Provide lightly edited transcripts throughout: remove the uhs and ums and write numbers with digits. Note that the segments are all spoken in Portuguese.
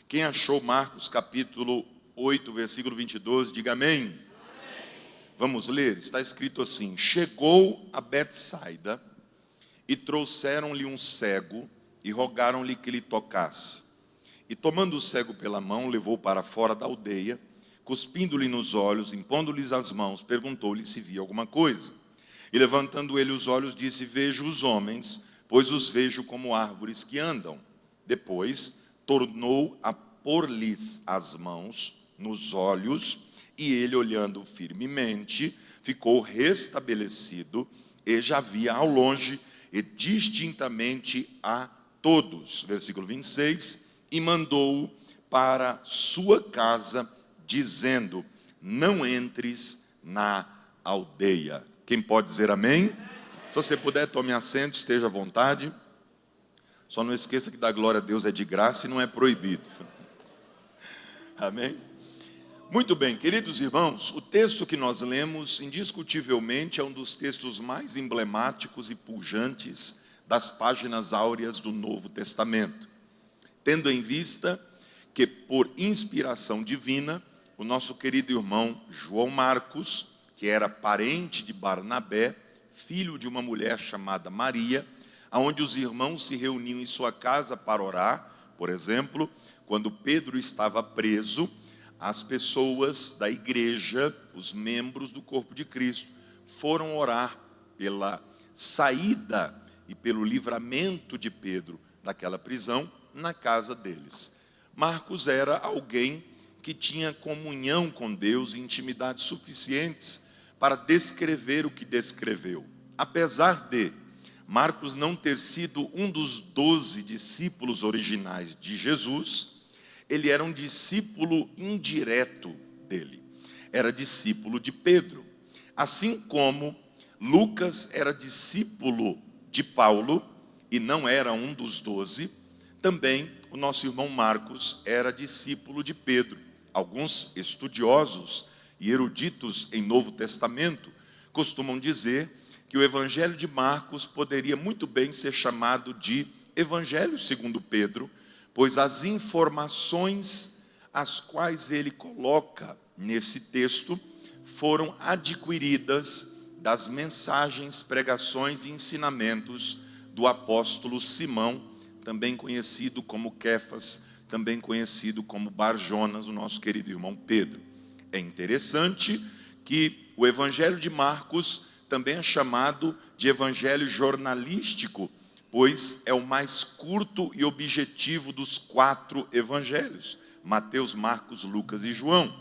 Quem achou Marcos capítulo 8, versículo 22, diga amém. Amém. Vamos ler, está escrito assim: chegou a Betsaida e trouxeram-lhe um cego e rogaram-lhe que lhe tocasse. E tomando o cego pela mão, levou para fora da aldeia, cuspindo-lhe nos olhos, impondo-lhes as mãos, perguntou-lhe se via alguma coisa. E levantando ele os olhos, disse: vejo os homens, pois os vejo como árvores que andam. Depois tornou a pôr-lhes as mãos nos olhos, e ele, olhando firmemente, ficou restabelecido, e já via ao longe e distintamente a todos. Versículo 26, e mandou-o para sua casa, dizendo: não entres na aldeia. Quem pode dizer amém? Se você puder, tome assento, esteja à vontade. Só não esqueça que dar glória a Deus é de graça e não é proibido. Amém? Muito bem, queridos irmãos, o texto que nós lemos, indiscutivelmente, é um dos textos mais emblemáticos e pujantes das páginas áureas do Novo Testamento. Tendo em vista que, por inspiração divina, o nosso querido irmão João Marcos, que era parente de Barnabé, filho de uma mulher chamada Maria, onde os irmãos se reuniam em sua casa para orar. Por exemplo, quando Pedro estava preso, as pessoas da igreja, os membros do corpo de Cristo, foram orar pela saída e pelo livramento de Pedro daquela prisão na casa deles. Marcos era alguém que tinha comunhão com Deus e intimidade suficientes para descrever o que descreveu. Apesar de Marcos não ter sido um dos 12 discípulos originais de Jesus, ele era um discípulo indireto dele. Era discípulo de Pedro. Assim como Lucas era discípulo de Paulo e não era um dos 12, também o nosso irmão Marcos era discípulo de Pedro. Alguns estudiosos e eruditos em Novo Testamento costumam dizer que o Evangelho de Marcos poderia muito bem ser chamado de Evangelho segundo Pedro, pois as informações as quais ele coloca nesse texto foram adquiridas das mensagens, pregações e ensinamentos do apóstolo Simão, também conhecido como Quefas, também conhecido como Barjonas, o nosso querido irmão Pedro. É interessante que o Evangelho de Marcos também é chamado de evangelho jornalístico, pois é o mais curto e objetivo dos 4 evangelhos: Mateus, Marcos, Lucas e João.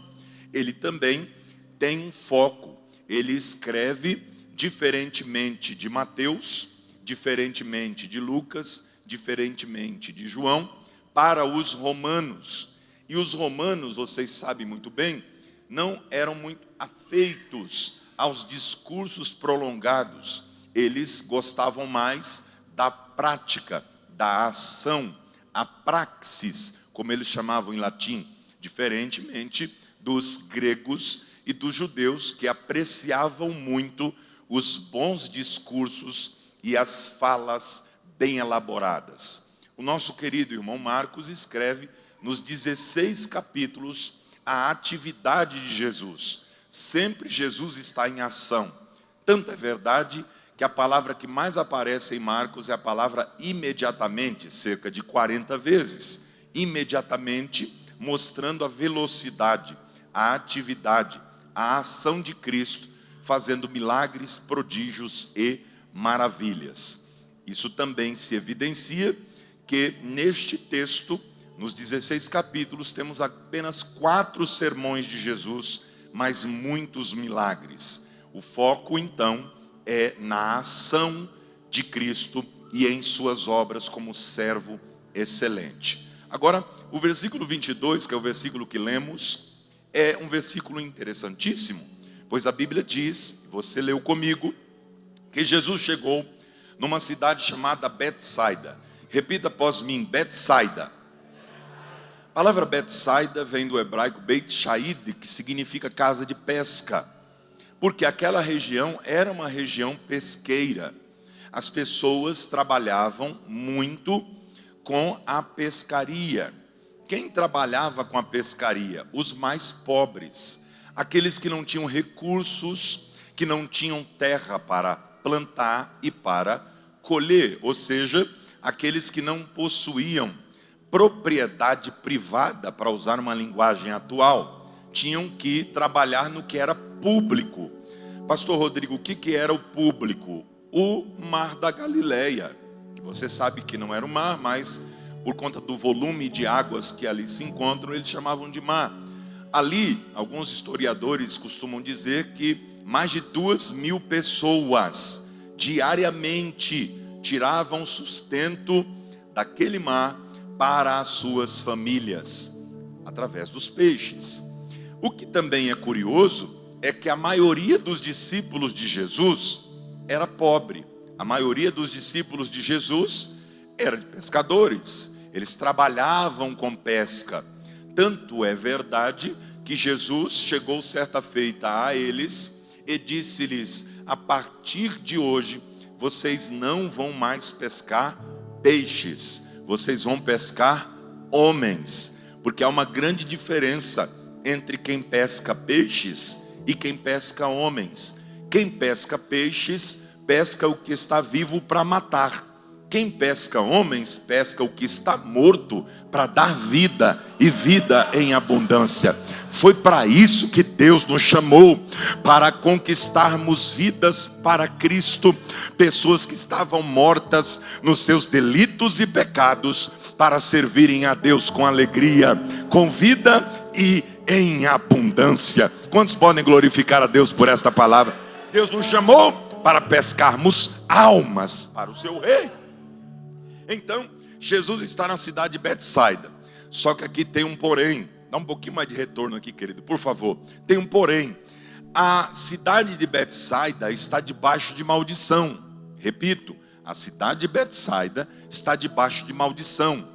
Ele também tem um foco. Ele escreve diferentemente de Mateus, diferentemente de Lucas, diferentemente de João, para os romanos. E os romanos, vocês sabem muito bem, não eram muito afeitos aos discursos prolongados. Eles gostavam mais da prática, da ação, a praxis, como eles chamavam em latim, diferentemente dos gregos e dos judeus, que apreciavam muito os bons discursos e as falas bem elaboradas. O nosso querido irmão Marcos escreve nos 16 capítulos a atividade de Jesus. Sempre Jesus está em ação. Tanto é verdade que a palavra que mais aparece em Marcos é a palavra imediatamente, cerca de 40 vezes. Imediatamente, mostrando a velocidade, a atividade, a ação de Cristo, fazendo milagres, prodígios e maravilhas. Isso também se evidencia que neste texto, nos 16 capítulos, temos apenas 4 sermões de Jesus, mas muitos milagres. O foco, então, é na ação de Cristo e em suas obras como servo excelente. Agora, o versículo 22, que é o versículo que lemos, é um versículo interessantíssimo, pois a Bíblia diz, você leu comigo, que Jesus chegou numa cidade chamada Betsaida. Repita após mim: Betsaida. A palavra Betsaida vem do hebraico Beit Shaid, que significa casa de pesca, porque aquela região era uma região pesqueira. As pessoas trabalhavam muito com a pescaria. Quem trabalhava com a pescaria? Os mais pobres, aqueles que não tinham recursos, que não tinham terra para plantar e para colher, ou seja, aqueles que não possuíam propriedade privada, para usar uma linguagem atual, tinham que trabalhar no que era público. Pastor Rodrigo, o que era o público? O Mar da Galileia, que você sabe que não era o mar, mas por conta do volume de águas que ali se encontram, eles chamavam de mar. Ali, alguns historiadores costumam dizer que mais de 2.000 pessoas diariamente tiravam sustento daquele mar para as suas famílias, através dos peixes. O que também é curioso é que a maioria dos discípulos de Jesus era pobre. A maioria dos discípulos de Jesus era de pescadores. Eles trabalhavam com pesca. Tanto é verdade que Jesus chegou certa feita a eles e disse-lhes: a partir de hoje, vocês não vão mais pescar peixes, vocês vão pescar homens, porque há uma grande diferença entre quem pesca peixes e quem pesca homens. Quem pesca peixes, pesca o que está vivo para matar. Quem pesca homens, pesca o que está morto para dar vida e vida em abundância. Foi para isso que Deus nos chamou, para conquistarmos vidas para Cristo, pessoas que estavam mortas nos seus delitos e pecados, para servirem a Deus com alegria, com vida e em abundância. Quantos podem glorificar a Deus por esta palavra? Deus nos chamou para pescarmos almas para o seu rei. Então, Jesus está na cidade de Betsaida. Só que aqui tem um porém. Dá um pouquinho mais de retorno aqui, querido, por favor. Tem um porém. A cidade de Betsaida está debaixo de maldição. Repito, a cidade de Betsaida está debaixo de maldição.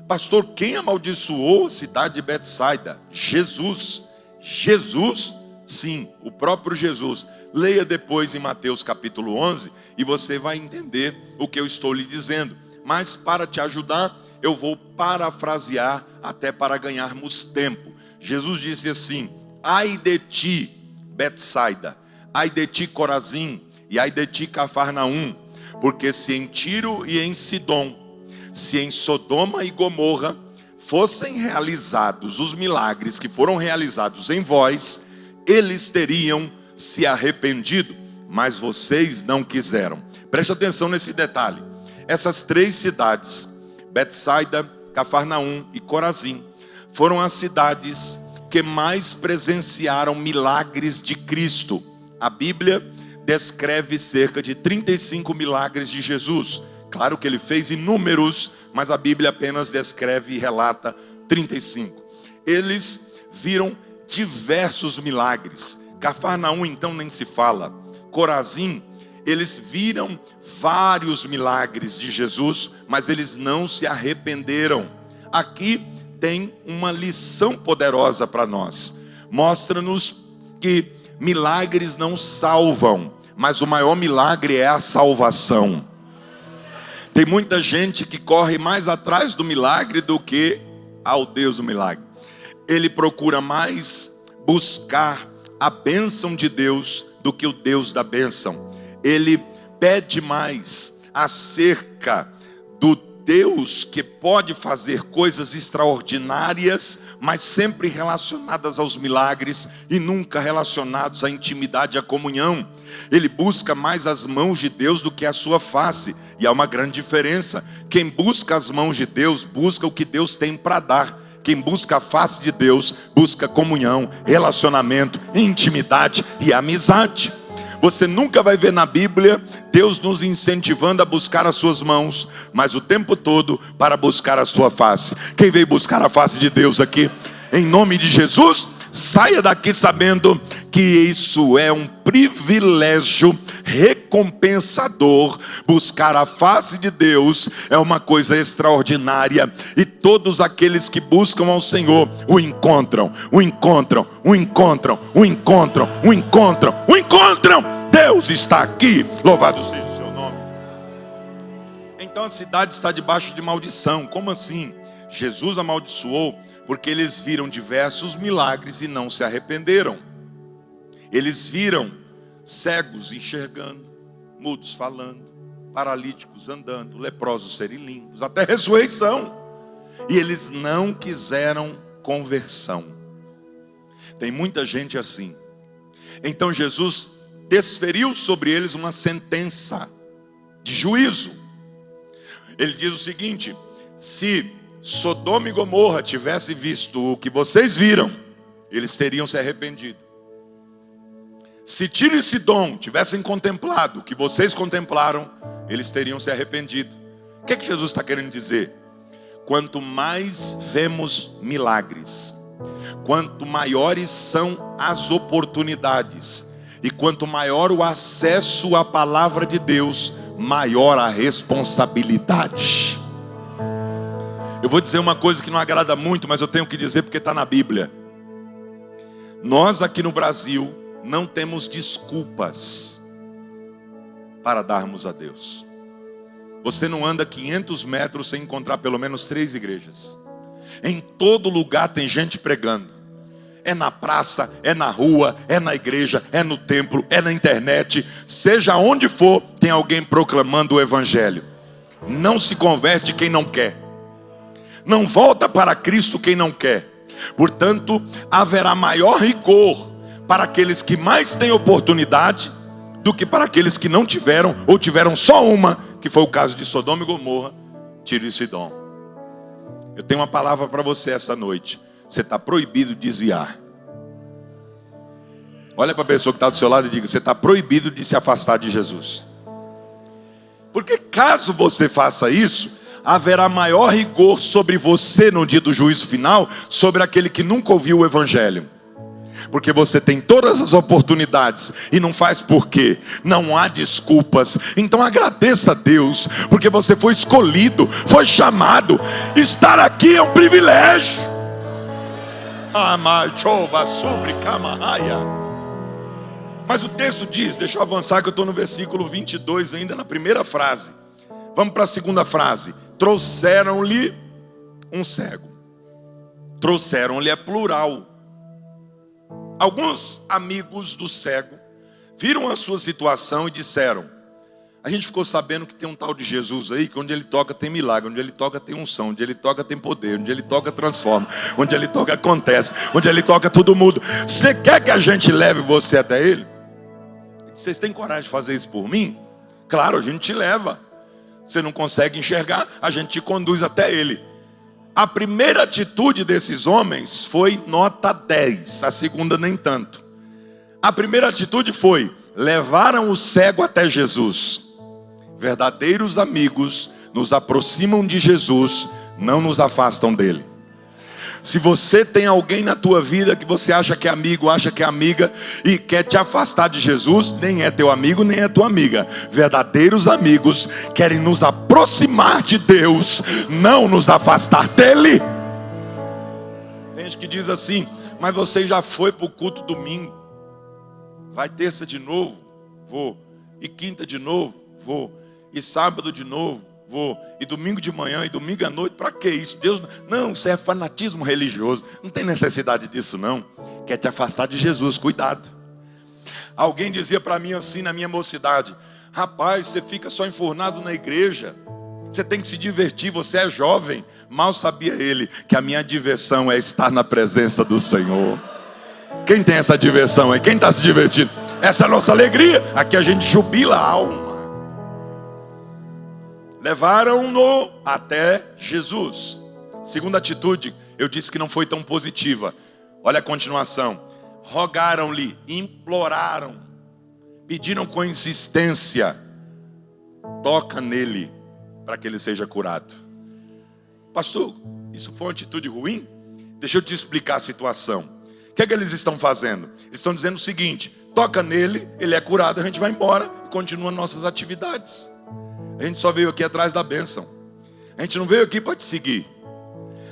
Pastor, quem amaldiçoou a cidade de Betsaida? Jesus. Jesus, sim, o próprio Jesus. Leia depois em Mateus capítulo 11 e você vai entender o que eu estou lhe dizendo. Mas para te ajudar, eu vou parafrasear até para ganharmos tempo. Jesus disse assim: ai de ti, Betsaida, ai de ti, Corazim, e ai de ti, Cafarnaum, porque se em Tiro e em Sidom, se em Sodoma e Gomorra fossem realizados os milagres que foram realizados em vós, eles teriam se arrependido, mas vocês não quiseram. Preste atenção nesse detalhe. Essas três cidades, Betsaida, Cafarnaum e Corazim, foram as cidades que mais presenciaram milagres de Cristo. A Bíblia descreve cerca de 35 milagres de Jesus. Claro que ele fez inúmeros, mas a Bíblia apenas descreve e relata 35. Eles viram diversos milagres. Cafarnaum então nem se fala. Corazim, eles viram vários milagres de Jesus, mas eles não se arrependeram. Aqui tem uma lição poderosa para nós. Mostra-nos que milagres não salvam, mas o maior milagre é a salvação. Tem muita gente que corre mais atrás do milagre do que ao Deus do milagre. Ele procura mais buscar a bênção de Deus do que o Deus da bênção. Ele pede mais acerca do Deus que pode fazer coisas extraordinárias, mas sempre relacionadas aos milagres e nunca relacionados à intimidade e à comunhão. Ele busca mais as mãos de Deus do que a sua face, e há uma grande diferença. Quem busca as mãos de Deus, busca o que Deus tem para dar. Quem busca a face de Deus, busca comunhão, relacionamento, intimidade e amizade. Você nunca vai ver na Bíblia Deus nos incentivando a buscar as suas mãos, mas o tempo todo para buscar a sua face. Quem veio buscar a face de Deus aqui? Em nome de Jesus, saia daqui sabendo que isso é um privilégio recompensador. Buscar a face de Deus é uma coisa extraordinária, e todos aqueles que buscam ao Senhor o encontram, o encontram, o encontram, o encontram, o encontram, o encontram. Deus está aqui, louvado seja o seu nome. Então a cidade está debaixo de maldição. Como assim? Jesus amaldiçoou porque eles viram diversos milagres e não se arrependeram. Eles viram cegos enxergando, mudos falando, paralíticos andando, leprosos serem limpos, até ressurreição. E eles não quiseram conversão. Tem muita gente assim. Então Jesus desferiu sobre eles uma sentença de juízo. Ele diz o seguinte: se Sodoma e Gomorra tivesse visto o que vocês viram, eles teriam se arrependido. Se Tiro e Sidom tivessem contemplado o que vocês contemplaram, eles teriam se arrependido. O que é que Jesus está querendo dizer? Quanto mais vemos milagres, quanto maiores são as oportunidades, e quanto maior o acesso à palavra de Deus, maior a responsabilidade. Eu vou dizer uma coisa que não agrada muito, mas eu tenho que dizer porque está na Bíblia. Nós aqui no Brasil não temos desculpas para darmos a Deus. Você não anda 500 metros sem encontrar pelo menos 3 igrejas. Em todo lugar tem gente pregando. É na praça, é na rua, é na igreja, é no templo, é na internet. Seja onde for, tem alguém proclamando o evangelho. Não se converte quem não quer. Não volta para Cristo quem não quer. Portanto, haverá maior rigor para aqueles que mais têm oportunidade do que para aqueles que não tiveram, ou tiveram só uma, que foi o caso de Sodoma e Gomorra, Tiro e Sidom. Eu tenho uma palavra para você essa noite. Você está proibido de desviar. Olha para a pessoa que está do seu lado e diga: você está proibido de se afastar de Jesus. Porque caso você faça isso, haverá maior rigor sobre você no dia do juízo final, sobre aquele que nunca ouviu o evangelho. Porque você tem todas as oportunidades e não faz por quê? Não há desculpas. Então agradeça a Deus, porque você foi escolhido, foi chamado. Estar aqui é um privilégio. Mas o texto diz, deixa eu avançar que eu estou no versículo 22 ainda, na primeira frase. Vamos para a segunda frase. Trouxeram-lhe um cego. Trouxeram-lhe é plural. Alguns amigos do cego viram a sua situação e disseram: a gente ficou sabendo que tem um tal de Jesus aí, que onde ele toca tem milagre, onde ele toca tem unção, onde ele toca tem poder, onde ele toca transforma, onde ele toca acontece, onde ele toca tudo muda. Você quer que a gente leve você até ele? Vocês têm coragem de fazer isso por mim? Claro, a gente te leva. Você não consegue enxergar, a gente te conduz até ele. A primeira atitude desses homens foi nota 10, a segunda nem tanto. A primeira atitude foi: levaram o cego até Jesus. Verdadeiros amigos nos aproximam de Jesus, não nos afastam dele. Se você tem alguém na tua vida que você acha que é amigo, acha que é amiga, e quer te afastar de Jesus, nem é teu amigo, nem é tua amiga. Verdadeiros amigos querem nos aproximar de Deus, não nos afastar dele. Tem gente que diz assim: mas você já foi para o culto domingo. Vai terça de novo? Vou. E quinta de novo? Vou. E sábado de novo? Vou. E domingo de manhã e domingo à noite? Para que isso? Deus não, isso é fanatismo religioso. Não tem necessidade disso não. Quer te afastar de Jesus, cuidado. Alguém dizia para mim assim na minha mocidade: rapaz, você fica só enfurnado na igreja, você tem que se divertir, você é jovem. Mal sabia ele que a minha diversão é estar na presença do Senhor. Quem tem essa diversão aí? Quem está se divertindo? Essa é a nossa alegria. Aqui a gente jubila a alma. Levaram-no até Jesus. Segunda atitude, eu disse que não foi tão positiva. Olha a continuação. Rogaram-lhe, imploraram, pediram com insistência: toca nele, para que ele seja curado. Pastor, isso foi uma atitude ruim? Deixa eu te explicar a situação. O que é que eles estão fazendo? Eles estão dizendo o seguinte: toca nele, ele é curado, a gente vai embora e continua nossas atividades. A gente só veio aqui atrás da bênção. A gente não veio aqui para te seguir.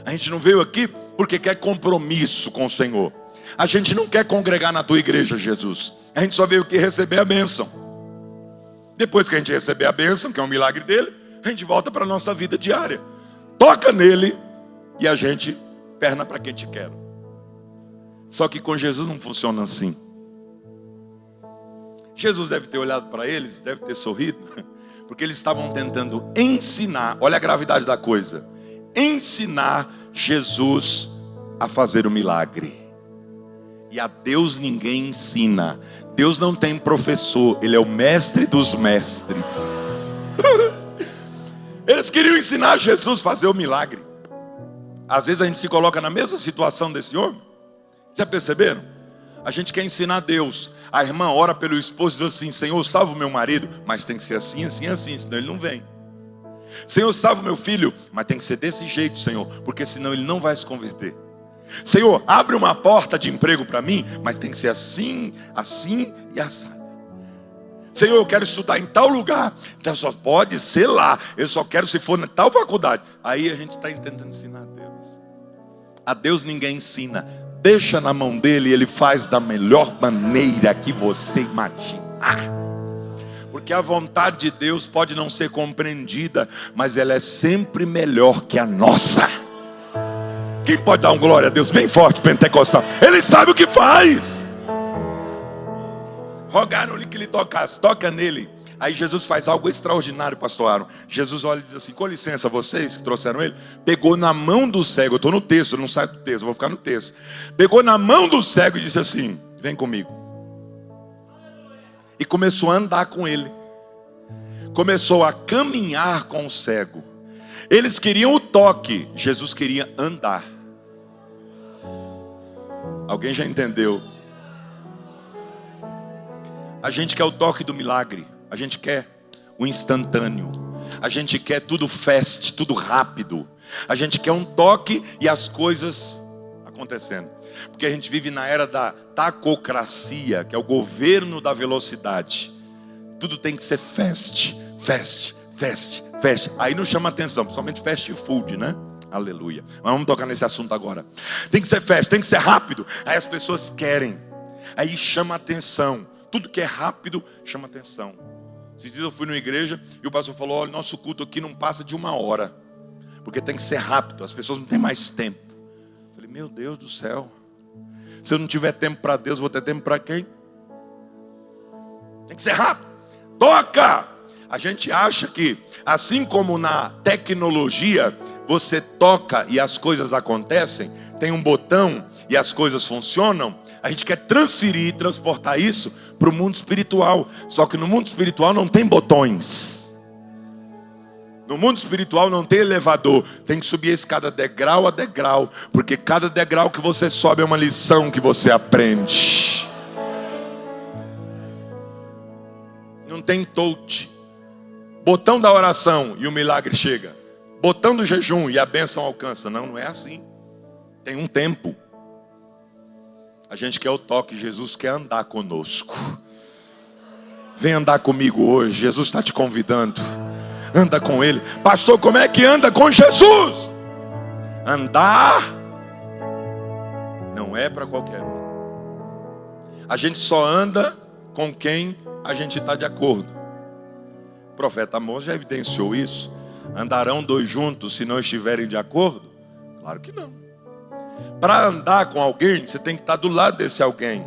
A gente não veio aqui porque quer compromisso com o Senhor. A gente não quer congregar na tua igreja, Jesus. A gente só veio aqui receber a bênção. Depois que a gente receber a bênção, que é um milagre dele, a gente volta para a nossa vida diária. Toca nele, e a gente, perna para quem te quer. Só que com Jesus não funciona assim. Jesus deve ter olhado para eles, deve ter sorrido, porque eles estavam tentando ensinar, olha a gravidade da coisa, ensinar Jesus a fazer o milagre. E a Deus ninguém ensina. Deus não tem professor, Ele é o mestre dos mestres. Eles queriam ensinar Jesus a fazer o milagre. Às vezes a gente se coloca na mesma situação desse homem. Já perceberam? A gente quer ensinar Deus. A irmã ora pelo esposo e diz assim: Senhor, salva o meu marido, mas tem que ser assim, assim, assim, senão ele não vem. Senhor, salva o meu filho, mas tem que ser desse jeito, Senhor, porque senão ele não vai se converter. Senhor, abre uma porta de emprego para mim, mas tem que ser assim, assim e assado. Senhor, eu quero estudar em tal lugar, então só pode ser lá. Eu só quero se for na tal faculdade. Aí a gente está tentando ensinar a Deus. A Deus ninguém ensina. Deixa na mão dele e ele faz da melhor maneira que você imaginar. Porque a vontade de Deus pode não ser compreendida, mas ela é sempre melhor que a nossa. Quem pode dar um glória a Deus bem forte, pentecostal? Ele sabe o que faz. Rogaram-lhe que lhe tocasse, toca nele. Aí Jesus faz algo extraordinário, pastor Aaron. Jesus olha e diz assim: com licença, vocês que trouxeram ele. Pegou na mão do cego, eu estou no texto, não saio do texto, eu vou ficar no texto. Pegou na mão do cego e disse assim: vem comigo. E começou a andar com ele. Começou a caminhar com o cego. Eles queriam o toque, Jesus queria andar. Alguém já entendeu? A gente quer o toque do milagre. A gente quer o instantâneo. A gente quer tudo fast, tudo rápido. A gente quer um toque e as coisas acontecendo. Porque a gente vive na era da tacocracia, que é o governo da velocidade. Tudo tem que ser fast, fast, fast, fast. Aí não chama atenção, principalmente fast food, né? Aleluia. Mas vamos tocar nesse assunto agora. Tem que ser fast, tem que ser rápido. Aí as pessoas querem. Aí chama atenção. Tudo que é rápido chama atenção. Esses dias eu fui numa igreja e o pastor falou: olha, nosso culto aqui não passa de 1 hora. Porque tem que ser rápido, as pessoas não têm mais tempo. Eu falei: meu Deus do céu. Se eu não tiver tempo para Deus, vou ter tempo para quem? Tem que ser rápido. Toca! A gente acha que, assim como na tecnologia, você toca e as coisas acontecem, tem um botão e as coisas funcionam. A gente quer transferir e transportar isso para o mundo espiritual. Só que no mundo espiritual não tem botões. No mundo espiritual não tem elevador. Tem que subir a escada degrau a degrau. Porque cada degrau que você sobe é uma lição que você aprende. Não tem touch. Botão da oração e o milagre chega. Botão do jejum e a bênção alcança. Não, não é assim. Tem um tempo. A gente quer o toque, Jesus quer andar conosco. Vem andar comigo hoje, Jesus está te convidando. Anda com Ele. Pastor, como é que anda com Jesus? Andar não é para qualquer um. A gente só anda com quem a gente está de acordo. O profeta Amós já evidenciou isso. Andarão dois juntos se não estiverem de acordo? Claro que não. Para andar com alguém, você tem que estar do lado desse alguém.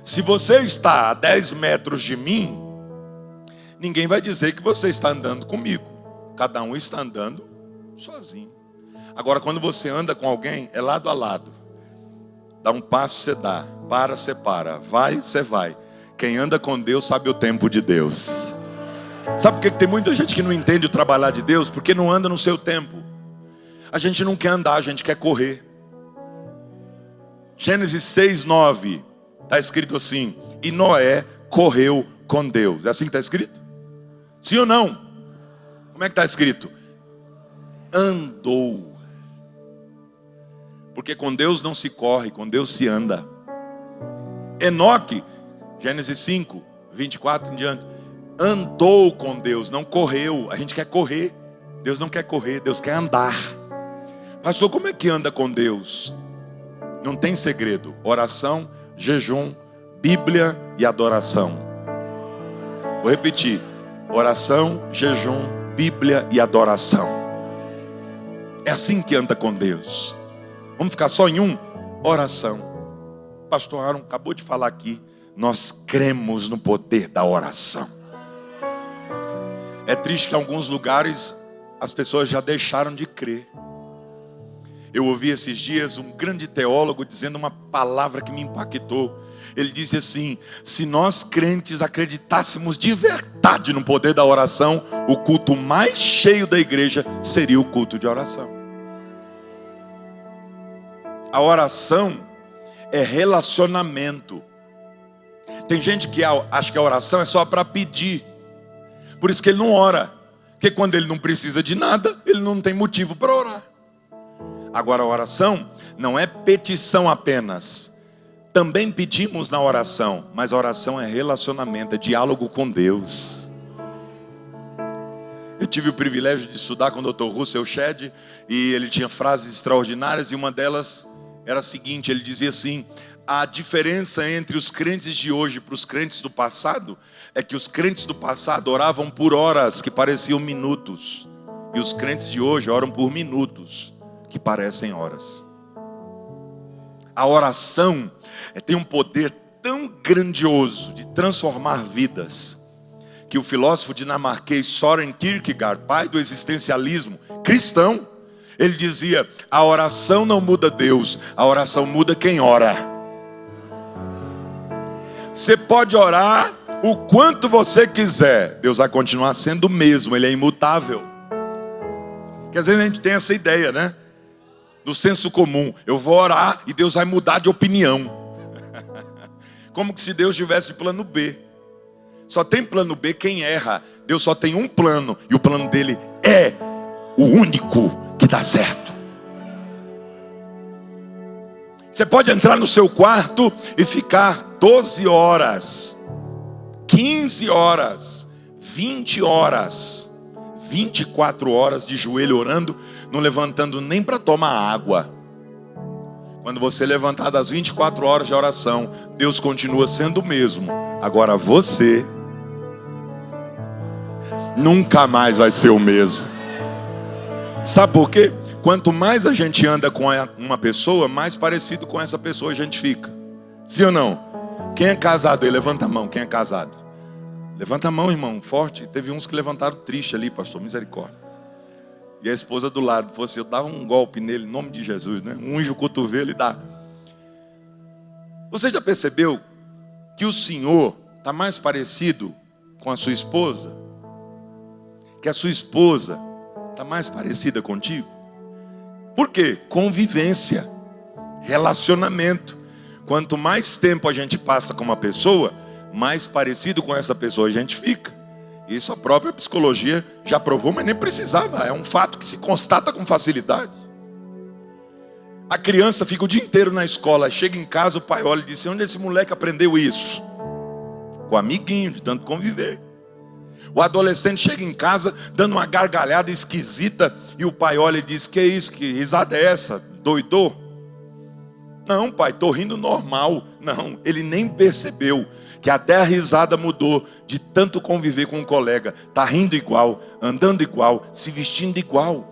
Se você está a 10 metros de mim, ninguém vai dizer que você está andando comigo. Cada um está andando sozinho. Agora, quando você anda com alguém, é lado a lado. Dá um passo, você dá. Para, você para. Vai, você vai. Quem anda com Deus sabe o tempo de Deus. Sabe por que tem muita gente que não entende o trabalhar de Deus? Porque não anda no seu tempo. A gente não quer andar, a gente quer correr. Gênesis 6:9 está escrito assim: e Noé correu com Deus. É assim que está escrito? Sim ou não? Como é que está escrito? Andou. Porque com Deus não se corre, com Deus se anda. Enoque, Gênesis 5:24 em diante, andou com Deus, não correu. A gente quer correr, Deus não quer correr, Deus quer andar. Pastor, como é que anda com Deus? Não tem segredo. Oração, jejum, Bíblia e adoração. Vou repetir. Oração, jejum, Bíblia e adoração. É assim que anda com Deus. Vamos ficar só em um? Oração. Pastor Aaron acabou de falar aqui. Nós cremos no poder da oração. É triste que em alguns lugares as pessoas já deixaram de crer. Eu ouvi esses dias um grande teólogo dizendo uma palavra que me impactou. Ele disse assim: se nós crentes acreditássemos de verdade no poder da oração, o culto mais cheio da igreja seria o culto de oração. A oração é relacionamento. Tem gente que acha que a oração é só para pedir. Por isso que ele não ora. Porque quando ele não precisa de nada, ele não tem motivo para orar. Agora a oração não é petição apenas. Também pedimos na oração, mas a oração é relacionamento, é diálogo com Deus. Eu tive o privilégio de estudar com o Dr. Russell Shedd, e ele tinha frases extraordinárias, e uma delas era a seguinte: ele dizia assim: a diferença entre os crentes de hoje para os crentes do passado é que os crentes do passado oravam por horas que pareciam minutos, e os crentes de hoje oram por minutos que parecem horas. A oração tem um poder tão grandioso de transformar vidas, que o filósofo dinamarquês Søren Kierkegaard, pai do existencialismo cristão, ele dizia: a oração não muda Deus, a oração muda quem ora. Você pode orar o quanto você quiser, Deus vai continuar sendo o mesmo, Ele é imutável. Porque às vezes a gente tem essa ideia, né? Do senso comum: eu vou orar e Deus vai mudar de opinião. Como que se Deus tivesse plano B. Só tem plano B quem erra. Deus só tem um plano, e o plano dele é o único que dá certo. Você pode entrar no seu quarto e ficar 12 horas, 15 horas, 20 horas, 24 horas de joelho orando, não levantando nem para tomar água. Quando você levantar das 24 horas de oração, Deus continua sendo o mesmo. Agora você nunca mais vai ser o mesmo. Sabe por quê? Quanto mais a gente anda com uma pessoa, mais parecido com essa pessoa a gente fica. Sim ou não? Quem é casado aí? Levanta a mão. Quem é casado? Levanta a mão, irmão, forte. Teve uns que levantaram triste ali, pastor, misericórdia. E a esposa do lado falou assim: eu dava um golpe nele, em nome de Jesus, né? Unge o cotovelo e dá. Você já percebeu que o Senhor está mais parecido com a sua esposa? Que a sua esposa está mais parecida contigo? Por quê? Convivência, relacionamento. Quanto mais tempo a gente passa com uma pessoa, mais parecido com essa pessoa a gente fica. Isso a própria psicologia já provou, mas nem precisava. É um fato que se constata com facilidade. A criança fica o dia inteiro na escola, chega em casa, o pai olha e diz: onde esse moleque aprendeu isso? Com o amiguinho, de tanto conviver. O adolescente chega em casa dando uma gargalhada esquisita, e o pai olha e diz: que é isso? Que risada é essa? Doidou? Não, pai, estou rindo normal. Não, ele nem percebeu que até a risada mudou de tanto conviver com um colega. Está rindo igual, andando igual, se vestindo igual.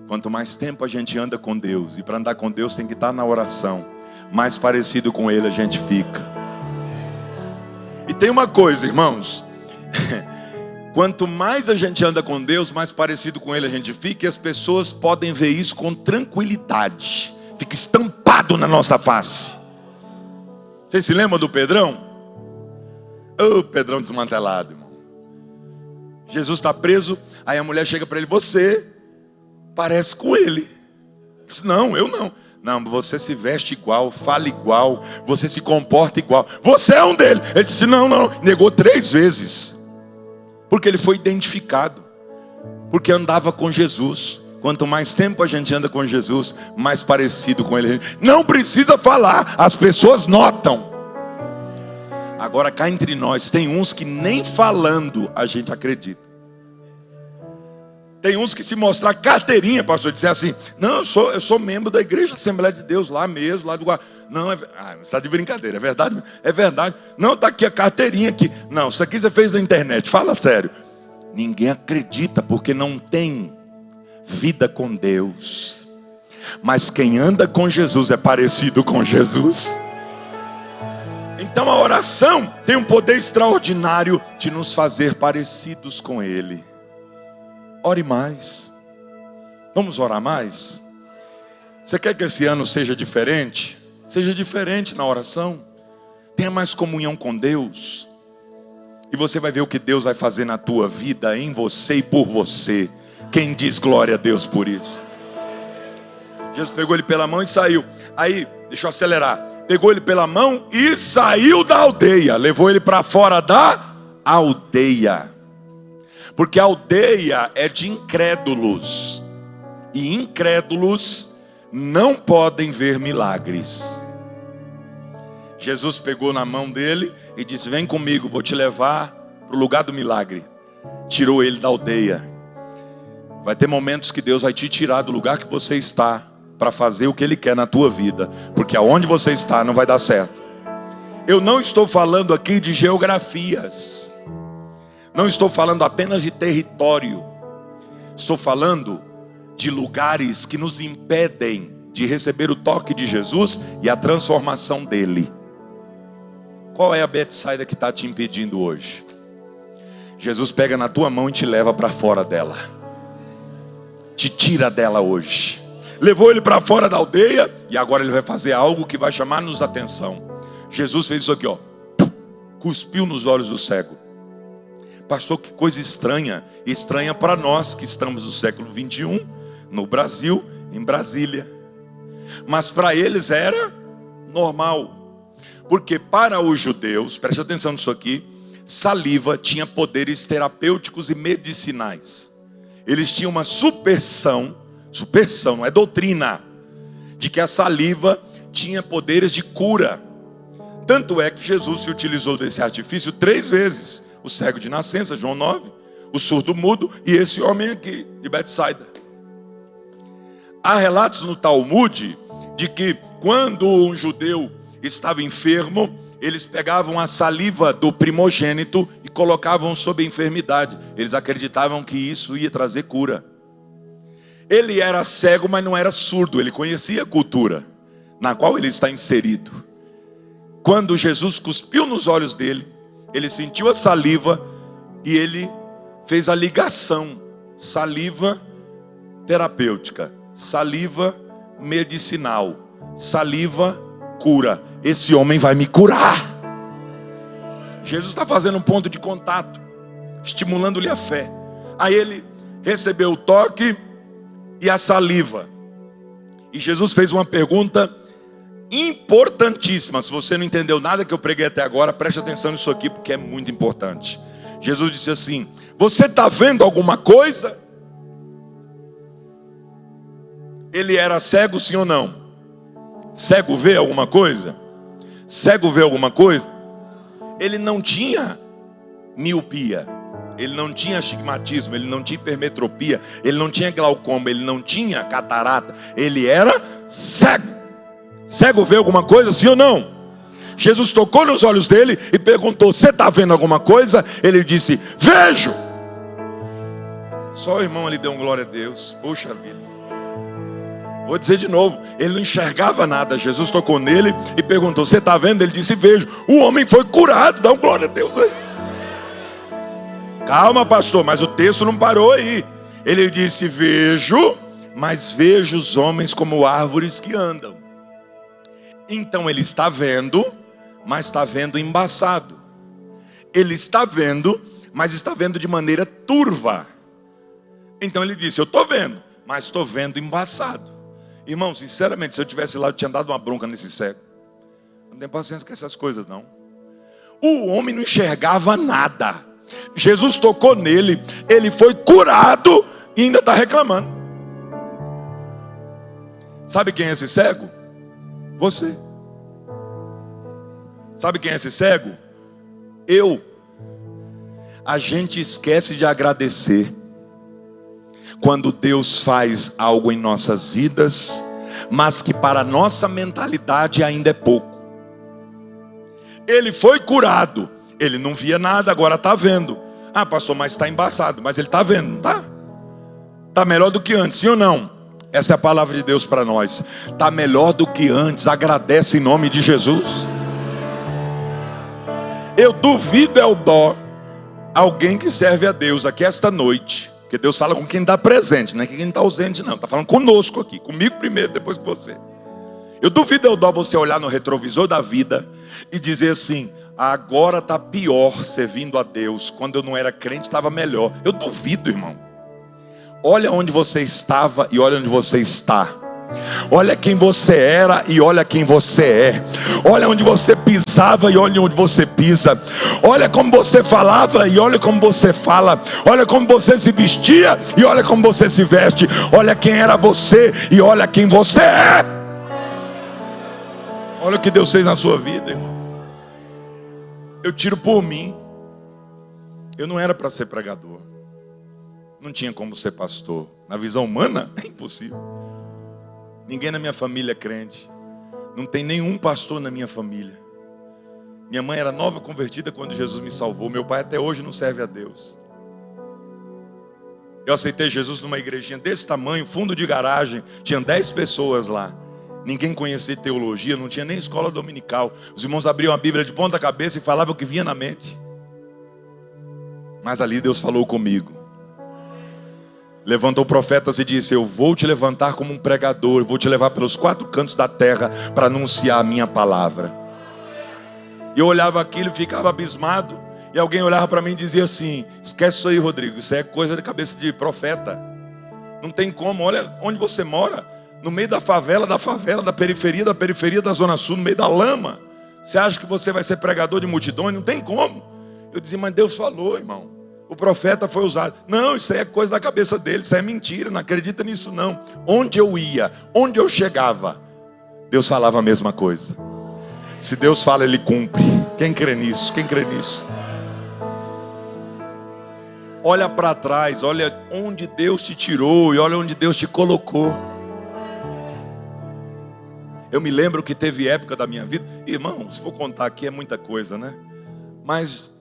Quanto mais tempo a gente anda com Deus, e para andar com Deus tem que estar na oração, mais parecido com Ele a gente fica. E tem uma coisa, irmãos, quanto mais a gente anda com Deus, mais parecido com Ele a gente fica, e as pessoas podem ver isso com tranquilidade. Fica estampado na nossa face. Vocês se lembram do Pedrão? Ô, Pedrão desmantelado, irmão. Jesus está preso, aí a mulher chega para ele: você parece com ele. Ele disse: não, eu não. Não, você se veste igual, fala igual, você se comporta igual. Você é um dele. Ele disse: não. Negou 3 vezes. Porque ele foi identificado. Porque andava com Jesus. Quanto mais tempo a gente anda com Jesus, mais parecido com Ele. Não precisa falar, as pessoas notam. Agora cá entre nós, tem uns que nem falando a gente acredita. Tem uns que se mostrar carteirinha, pastor, dizer assim: não, eu sou membro da Igreja Assembleia de Deus, lá mesmo, lá do Guará. Não, está de brincadeira, é verdade? É verdade. Não, está aqui a carteirinha aqui. Não, isso aqui você fez na internet, fala sério. Ninguém acredita porque não tem vida com Deus. Mas quem anda com Jesus é parecido com Jesus. Então a oração tem um poder extraordinário de nos fazer parecidos com Ele. Ore mais. Vamos orar mais? Você quer que esse ano seja diferente? Seja diferente na oração. Tenha mais comunhão com Deus. E você vai ver o que Deus vai fazer na tua vida, em você e por você. Quem diz glória a Deus por isso? Jesus pegou ele pela mão e saiu. Aí, deixa eu acelerar. Pegou ele pela mão e saiu da aldeia. Levou ele para fora da aldeia. Porque a aldeia é de incrédulos. E incrédulos não podem ver milagres. Jesus pegou na mão dele e disse: vem comigo, vou te levar para o lugar do milagre. Tirou ele da aldeia. Vai ter momentos que Deus vai te tirar do lugar que você está para fazer o que Ele quer na tua vida, porque aonde você está não vai dar certo. Eu não estou falando aqui de geografias, não estou falando apenas de território, estou falando de lugares que nos impedem de receber o toque de Jesus e a transformação dele. Qual é a Betsaida que está te impedindo hoje? Jesus pega na tua mão e te leva para fora dela, te tira dela hoje. Levou ele para fora da aldeia e agora ele vai fazer algo que vai chamar-nos atenção. Jesus fez isso aqui, ó, cuspiu nos olhos do cego. Pastor, que coisa estranha, estranha para nós que estamos no século 21, no Brasil, em Brasília. Mas para eles era normal, porque para os judeus, preste atenção nisso aqui, saliva tinha poderes terapêuticos e medicinais. Eles tinham uma superstição, não é doutrina, de que a saliva tinha poderes de cura. Tanto é que Jesus se utilizou desse artifício 3 vezes. O cego de nascença, João 9, o surdo mudo e esse homem aqui, de Betsaida. Há relatos no Talmud de que quando um judeu estava enfermo, eles pegavam a saliva do primogênito e colocavam sobre a enfermidade. Eles acreditavam que isso ia trazer cura. Ele era cego, mas não era surdo. Ele conhecia a cultura na qual ele está inserido. Quando Jesus cuspiu nos olhos dele, ele sentiu a saliva e ele fez a ligação. Saliva terapêutica, saliva medicinal, saliva cura. Esse homem vai me curar. Jesus está fazendo um ponto de contato, estimulando-lhe a fé. Aí ele recebeu o toque e a saliva. E Jesus fez uma pergunta importantíssima. Se você não entendeu nada que eu preguei até agora, preste atenção nisso aqui, porque é muito importante. Jesus disse assim: você está vendo alguma coisa? Ele era cego, sim ou não? Cego vê alguma coisa? Cego vê alguma coisa? Ele não tinha miopia, ele não tinha astigmatismo, ele não tinha hipermetropia, ele não tinha glaucoma, ele não tinha catarata, ele era cego. Cego vê alguma coisa, sim ou não? Jesus tocou nos olhos dele e perguntou: você está vendo alguma coisa? Ele disse: vejo. Só o irmão ali deu um glória a Deus. Puxa vida. Vou dizer de novo, ele não enxergava nada. Jesus tocou nele e perguntou: você está vendo? Ele disse: vejo. O homem foi curado. Dá um glória a Deus aí. Calma, pastor, mas o texto não parou aí. Ele disse: vejo, mas vejo os homens como árvores que andam. Então ele está vendo, mas está vendo embaçado. Ele está vendo, mas está vendo de maneira turva. Então ele disse: eu estou vendo, mas estou vendo embaçado. Irmão, sinceramente, se eu tivesse lá, eu tinha dado uma bronca nesse cego. Não tenho paciência com essas coisas, não. O homem não enxergava nada. Jesus tocou nele, ele foi curado e ainda está reclamando. Sabe quem é esse cego? Você. Sabe quem é esse cego? Eu. A gente esquece de agradecer quando Deus faz algo em nossas vidas, mas que para a nossa mentalidade ainda é pouco. Ele foi curado, ele não via nada, agora está vendo. Ah, pastor, mas está embaçado. Mas ele está vendo, não está? Está melhor do que antes, sim ou não? Essa é a palavra de Deus para nós. Está melhor do que antes. Agradece em nome de Jesus. Eu duvido, Eldó, alguém que serve a Deus aqui esta noite, porque Deus fala com quem está presente, não é com quem está ausente não. Está falando conosco aqui, comigo primeiro, depois com você. Eu duvido, Eldó, você olhar no retrovisor da vida e dizer assim: agora está pior servindo a Deus. Quando eu não era crente estava melhor. Eu duvido, irmão. Olha onde você estava e olha onde você está. Olha quem você era e olha quem você é. Olha onde você pisava e olha onde você pisa. Olha como você falava e olha como você fala. Olha como você se vestia e olha como você se veste. Olha quem era você e olha quem você é. Olha o que Deus fez na sua vida, irmão. Eu tiro por mim. Eu não era para ser pregador. Não tinha como ser pastor. Na visão humana, é impossível. Ninguém na minha família é crente. Não tem nenhum pastor na minha família. Minha mãe era nova convertida quando Jesus me salvou. Meu pai até hoje não serve a Deus. Eu aceitei Jesus numa igrejinha desse tamanho, fundo de garagem. Tinha 10 pessoas lá. Ninguém conhecia teologia, não tinha nem escola dominical. Os irmãos abriam a Bíblia de ponta cabeça e falavam o que vinha na mente. Mas ali Deus falou comigo. Levantou profetas e disse: eu vou te levantar como um pregador, eu vou te levar pelos 4 cantos da terra para anunciar a minha palavra. E eu olhava aquilo e ficava abismado. E alguém olhava para mim e dizia assim: esquece isso aí, Rodrigo, isso é coisa de cabeça de profeta. Não tem como, olha onde você mora, no meio da favela, da periferia da Zona Sul, no meio da lama. Você acha que você vai ser pregador de multidões? Não tem como. Eu dizia: mas Deus falou, irmão. O profeta foi usado. Não, isso aí é coisa da cabeça dele, isso aí é mentira, não acredita nisso não. Onde eu ia, onde eu chegava, Deus falava a mesma coisa. Se Deus fala, Ele cumpre. Quem crê nisso? Quem crê nisso? Olha para trás, olha onde Deus te tirou e olha onde Deus te colocou. Eu me lembro que teve época da minha vida, irmão, se for contar aqui é muita coisa, né? Mas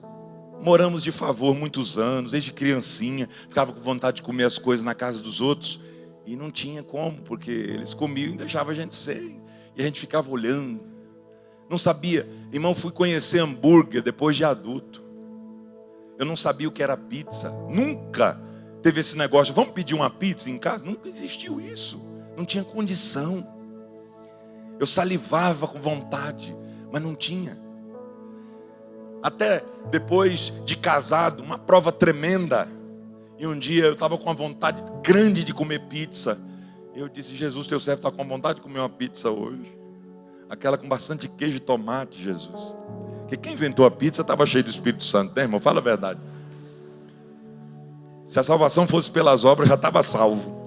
moramos de favor muitos anos, desde criancinha, ficava com vontade de comer as coisas na casa dos outros, e não tinha como, porque eles comiam e deixavam a gente sem, e a gente ficava olhando, não sabia. Irmão, fui conhecer hambúrguer depois de adulto, eu não sabia o que era pizza, nunca teve esse negócio, vamos pedir uma pizza em casa? Nunca existiu isso, não tinha condição, eu salivava com vontade, mas não tinha. Até depois de casado, uma prova tremenda. E um dia eu estava com uma vontade grande de comer pizza. Eu disse: Jesus, teu servo está com vontade de comer uma pizza hoje. Aquela com bastante queijo e tomate, Jesus. Porque quem inventou a pizza estava cheio do Espírito Santo, né, irmão? Fala a verdade. Se a salvação fosse pelas obras, já estava salvo.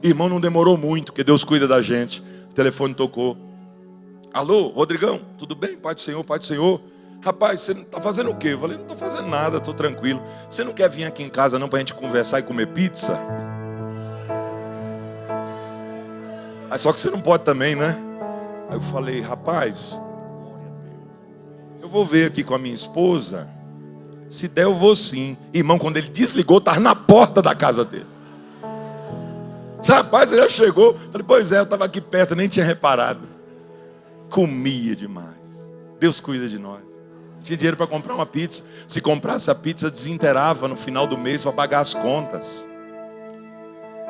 Irmão, não demorou muito, porque Deus cuida da gente. O telefone tocou. Alô, Rodrigão, tudo bem? Pai do Senhor, Pai do Senhor. Rapaz, você está fazendo o quê? Eu falei: não estou fazendo nada, estou tranquilo. Você não quer vir aqui em casa não para a gente conversar e comer pizza? Aí, só que você não pode também, né? Aí eu falei: rapaz, eu vou ver aqui com a minha esposa. Se der eu vou sim. Irmão, quando ele desligou, estava na porta da casa dele. Rapaz, ele já chegou. Eu falei: pois é, eu estava aqui perto, nem tinha reparado. Comia demais. Deus cuida de nós. Tinha dinheiro para comprar uma pizza. Se comprasse a pizza, desinteirava no final do mês para pagar as contas.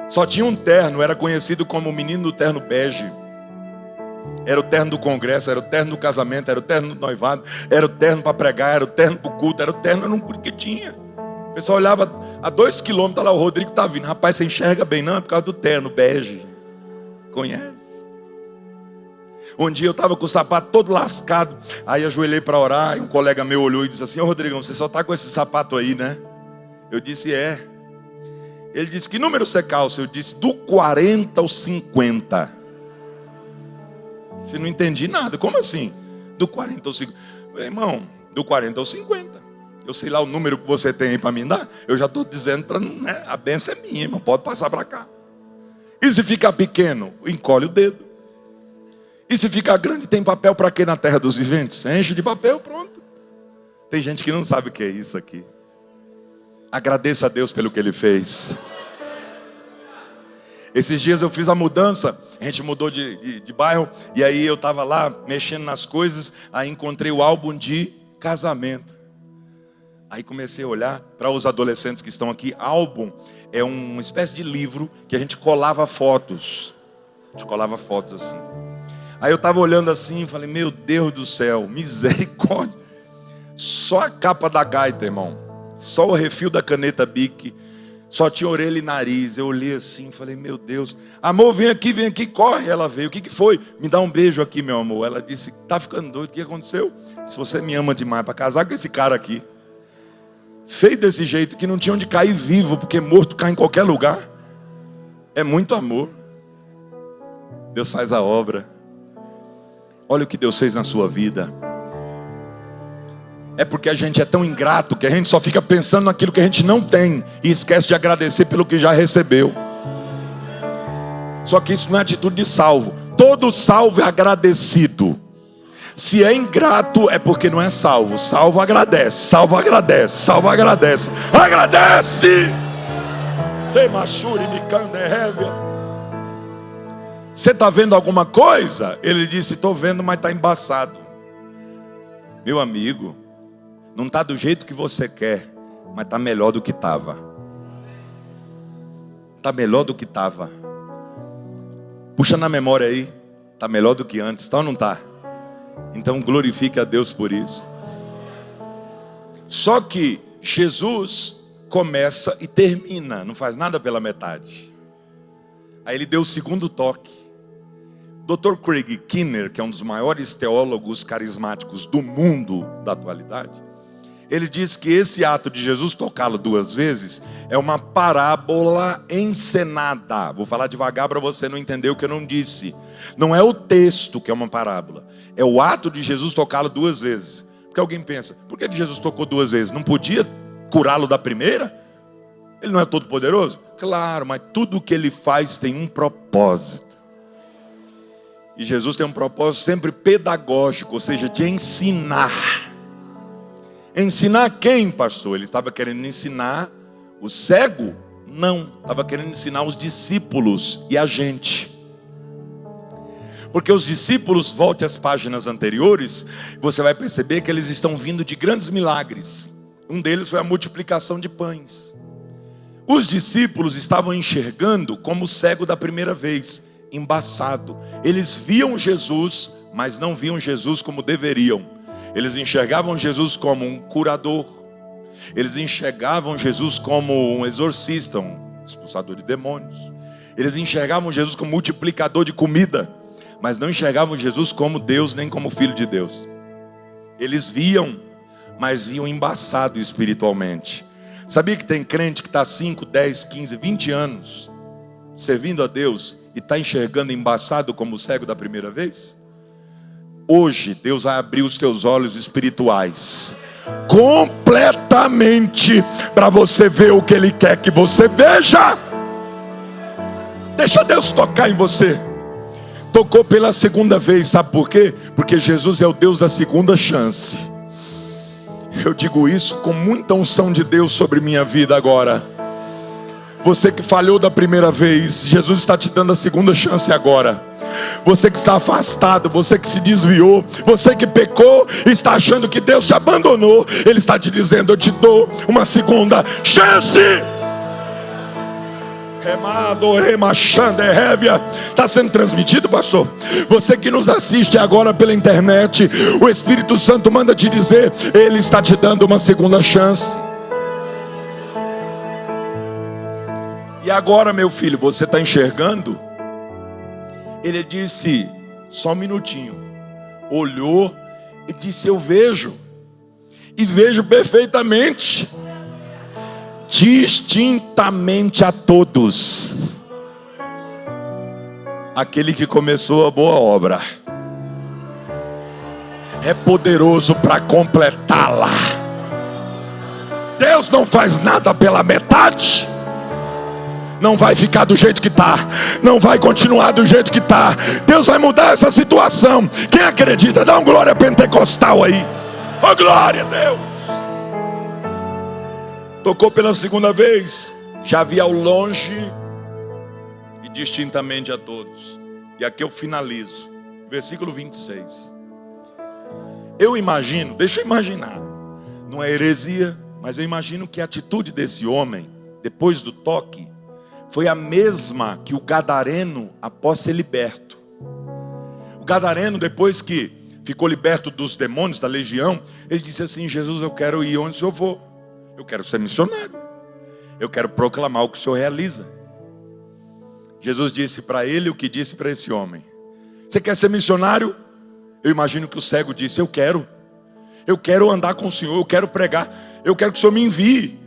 Só tinha um terno, era conhecido como o menino do terno bege. Era o terno do congresso, era o terno do casamento, era o terno do noivado, era o terno para pregar, era o terno para o culto, era o terno, não que tinha. O pessoal olhava a 2 quilômetros, lá o Rodrigo está vindo. Rapaz, você enxerga bem? Não, é por causa do terno bege. Conhece? Um dia eu estava com o sapato todo lascado. Aí ajoelhei para orar. E um colega meu olhou e disse assim: ô Rodrigão, você só está com esse sapato aí, né? Eu disse: é. Ele disse: que número você calça? Eu disse: do 40 ao 50. Você não entendi nada. Como assim? Do 40 ao 50. Irmão, do 40 ao 50. Eu sei lá o número que você tem aí para me dar. Eu já estou dizendo para, né, a benção é minha, irmão. Pode passar para cá. E se ficar pequeno, encolhe o dedo. E se ficar grande, tem papel para quê na terra dos viventes? Enche de papel, pronto. Tem gente que não sabe o que é isso aqui. Agradeça a Deus pelo que Ele fez. Esses dias eu fiz a mudança, a gente mudou de bairro, e aí eu estava lá mexendo nas coisas, aí encontrei o álbum de casamento. Aí comecei a olhar para os adolescentes que estão aqui. Álbum é uma espécie de livro que a gente colava fotos. A gente colava fotos assim. Aí eu estava olhando assim e falei, meu Deus do céu, misericórdia. Só a capa da gaita, irmão. Só o refil da caneta Bic. Só tinha orelha e nariz. Eu olhei assim e falei, meu Deus. Amor, vem aqui, corre. Ela veio, o que foi? Me dá um beijo aqui, meu amor. Ela disse, tá ficando doido, o que aconteceu? Se você me ama demais para casar com esse cara aqui. Feio desse jeito, que não tinha onde cair vivo, porque morto cai em qualquer lugar. É muito amor. Deus faz a obra. Olha o que Deus fez na sua vida. É porque a gente é tão ingrato que a gente só fica pensando naquilo que a gente não tem e esquece de agradecer pelo que já recebeu. Só que isso não é atitude de salvo. Todo salvo é agradecido. Se é ingrato é porque não é salvo. Salvo agradece, salvo agradece, salvo agradece. Agradece! Você está vendo alguma coisa? Ele disse, estou vendo, mas está embaçado. Meu amigo, não está do jeito que você quer, mas está melhor do que estava. Está melhor do que estava. Puxa na memória aí. Está melhor do que antes, tá ou não está? Então glorifique a Deus por isso. Só que Jesus começa e termina, não faz nada pela metade. Aí ele deu o segundo toque. Dr. Craig Keener, que é um dos maiores teólogos carismáticos do mundo da atualidade, ele diz que esse ato de Jesus tocá-lo 2 vezes é uma parábola encenada. Vou falar devagar para você não entender o que eu não disse. Não é o texto que é uma parábola, é o ato de Jesus tocá-lo 2 vezes. Porque alguém pensa, por que Jesus tocou 2 vezes? Não podia curá-lo da primeira? Ele não é todo poderoso? Claro, mas tudo que ele faz tem um propósito. E Jesus tem um propósito sempre pedagógico, ou seja, de ensinar. Ensinar quem, pastor? Ele estava querendo ensinar o cego? Não, estava querendo ensinar os discípulos e a gente. Porque os discípulos, volte às páginas anteriores, você vai perceber que eles estão vindo de grandes milagres. Um deles foi a multiplicação de pães. Os discípulos estavam enxergando como o cego da primeira vez, embaçado. Eles viam Jesus, mas não viam Jesus como deveriam. Eles enxergavam Jesus como um curador. Eles enxergavam Jesus como um exorcista, um expulsador de demônios. Eles enxergavam Jesus como multiplicador de comida, mas não enxergavam Jesus como Deus, nem como Filho de Deus. Eles viam, mas viam embaçado espiritualmente. Sabia que tem crente que está 5, 10, 15, 20 anos servindo a Deus e está enxergando embaçado como o cego da primeira vez? Hoje Deus vai abrir os teus olhos espirituais completamente para você ver o que Ele quer que você veja. Deixa Deus tocar em você. Tocou pela segunda vez, sabe por quê? Porque Jesus é o Deus da segunda chance. Eu digo isso com muita unção de Deus sobre minha vida agora. Você que falhou da primeira vez, Jesus está te dando a segunda chance agora. Você que está afastado, você que se desviou, você que pecou, está achando que Deus te abandonou, Ele está te dizendo, eu te dou uma segunda chance. Está sendo transmitido, pastor? Você que nos assiste agora pela internet, o Espírito Santo manda te dizer, Ele está te dando uma segunda chance. E agora, meu filho, você está enxergando? Ele disse, só um minutinho. Olhou e disse, eu vejo. E vejo perfeitamente. Distintamente a todos. Aquele que começou a boa obra é poderoso para completá-la. Deus não faz nada pela metade. Não vai ficar do jeito que está, não vai continuar do jeito que está. Deus vai mudar essa situação. Quem acredita, dá um glória pentecostal aí. Oh, glória a Deus. tocou pela segunda vez, já via ao longe e distintamente a todos. E aqui eu finalizo, versículo 26. Eu imagino, deixa eu imaginar, não é heresia, mas eu imagino que a atitude desse homem, depois do toque, foi a mesma que o gadareno após ser liberto. O gadareno, depois que ficou liberto dos demônios, da legião, ele disse assim: Jesus, eu quero ir onde o Senhor for. Eu quero ser missionário. Eu quero proclamar o que o Senhor realiza. Jesus disse para ele o que disse para esse homem: você quer ser missionário? Eu imagino que o cego disse: eu quero andar com o Senhor, eu quero pregar, eu quero que o Senhor me envie.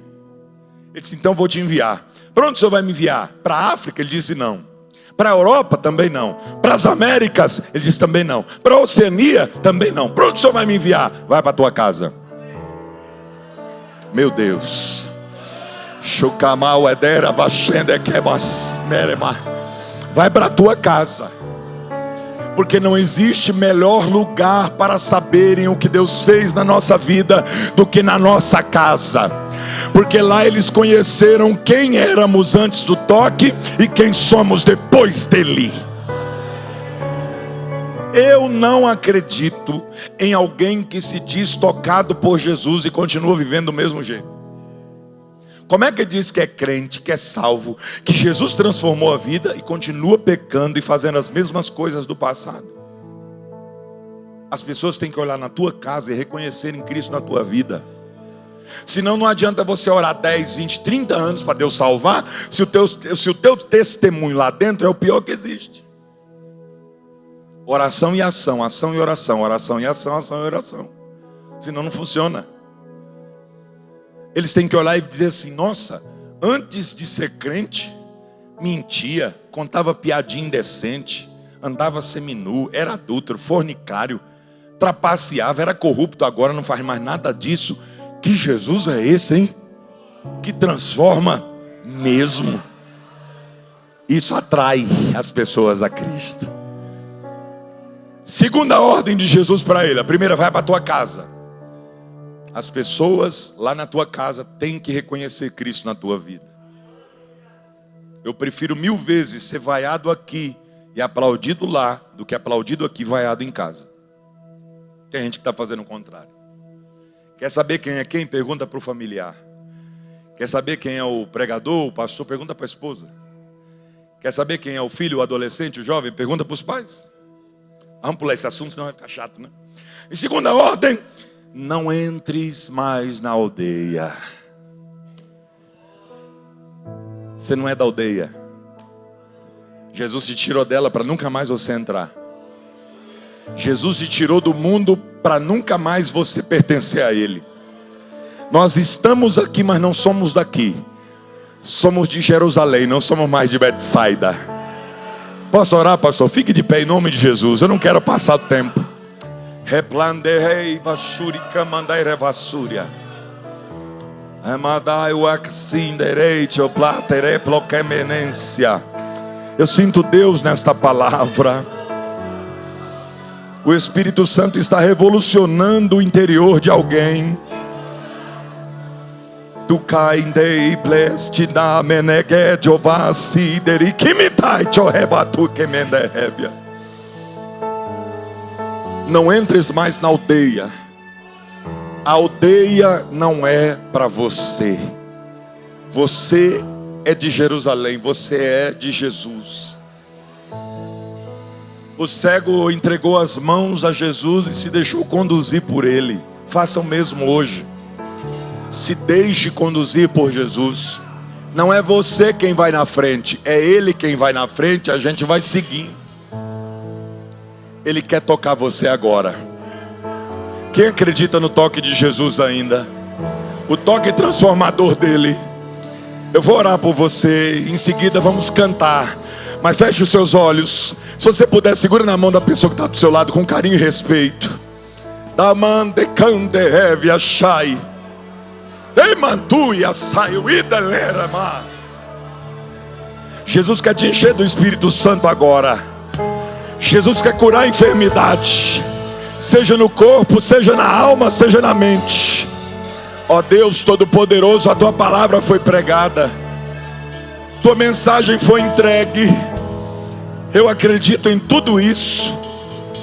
Ele disse: então vou te enviar. Para onde o Senhor vai me enviar? Para a África? Ele disse: não. Para a Europa? Também não. Para as Américas? Ele disse: também não. Para a Oceania? Também não. Para onde o Senhor vai me enviar? Vai para a tua casa. Meu Deus. Vai para a tua casa. Porque não existe melhor lugar para saberem o que Deus fez na nossa vida do que na nossa casa. Porque lá eles conheceram quem éramos antes do toque e quem somos depois dele. Eu não acredito em alguém que se diz tocado por Jesus e continua vivendo do mesmo jeito. Como é que diz que é crente, que é salvo, que Jesus transformou a vida e continua pecando e fazendo as mesmas coisas do passado? As pessoas têm que olhar na tua casa e reconhecerem Cristo na tua vida. Senão não adianta você orar 10, 20, 30 anos para Deus salvar, se o teu testemunho lá dentro é o pior que existe. Oração e ação, ação e oração, oração e ação, ação e oração. Senão não funciona. Eles têm que olhar e dizer assim: nossa, antes de ser crente, mentia, contava piadinha indecente, andava seminu, era adúltero, fornicário, trapaceava, era corrupto, agora não faz mais nada disso. Que Jesus é esse, hein? Que transforma mesmo. Isso atrai as pessoas a Cristo. Segunda ordem de Jesus para ele. A primeira: vai para a tua casa. As pessoas lá na tua casa têm que reconhecer Cristo na tua vida. Eu prefiro 1000 vezes ser vaiado aqui e aplaudido lá do que aplaudido aqui e vaiado em casa. Tem gente que está fazendo o contrário. Quer saber quem é quem? Pergunta para o familiar. Quer saber quem é o pregador, o pastor? Pergunta para a esposa. Quer saber quem é o filho, o adolescente, o jovem? Pergunta para os pais. Vamos pular esse assunto, senão vai ficar chato, né? Em segunda ordem: não entres mais na aldeia. Você não é da aldeia. Jesus te tirou dela para nunca mais você entrar. Jesus te tirou do mundo para nunca mais você pertencer a ele. Nós estamos aqui, mas não somos daqui. Somos de Jerusalém, não somos mais de Betsaida. Posso orar, pastor? Fique de pé em nome de Jesus. Eu não quero passar o tempo. Replanderei vasurica mandai revassúria. Amadai waxinderei teoplaterei ploquemenência. Eu sinto Deus nesta palavra. O Espírito Santo está revolucionando o interior de alguém. Tu caindei bleste da meneged ovacideri kimitai chorebatu kemenderébia. Não entres mais na aldeia. A aldeia não é para você. Você é de Jerusalém, você é de Jesus. O cego entregou as mãos a Jesus e se deixou conduzir por ele. Faça o mesmo hoje. Se deixe conduzir por Jesus. Não é você quem vai na frente, é Ele quem vai na frente, a gente vai seguindo. Ele quer tocar você agora. Quem acredita no toque de Jesus ainda? O toque transformador dele. Eu vou orar por você, em seguida vamos cantar. Mas feche os seus olhos. Se você puder, segura na mão da pessoa que está do seu lado com carinho e respeito. Damande cande heve achai. Demantuia saiu idelera. Jesus quer te encher do Espírito Santo agora. Jesus quer curar a enfermidade, seja no corpo, seja na alma, seja na mente. Ó Deus Todo-Poderoso, a tua palavra foi pregada, tua mensagem foi entregue. Eu acredito em tudo isso,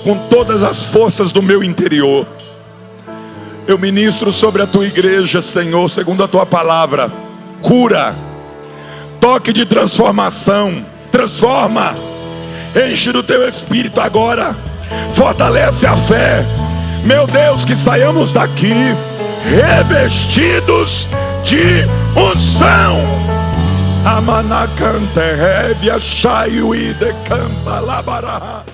com todas as forças do meu interior. Eu ministro sobre a tua igreja, Senhor, segundo a tua palavra, cura, toque de transformação, transforma, enche do teu espírito agora, fortalece a fé, meu Deus, que saiamos daqui revestidos de unção. Amanacante, Rebia, Chaiu e Decamba, Labaraha.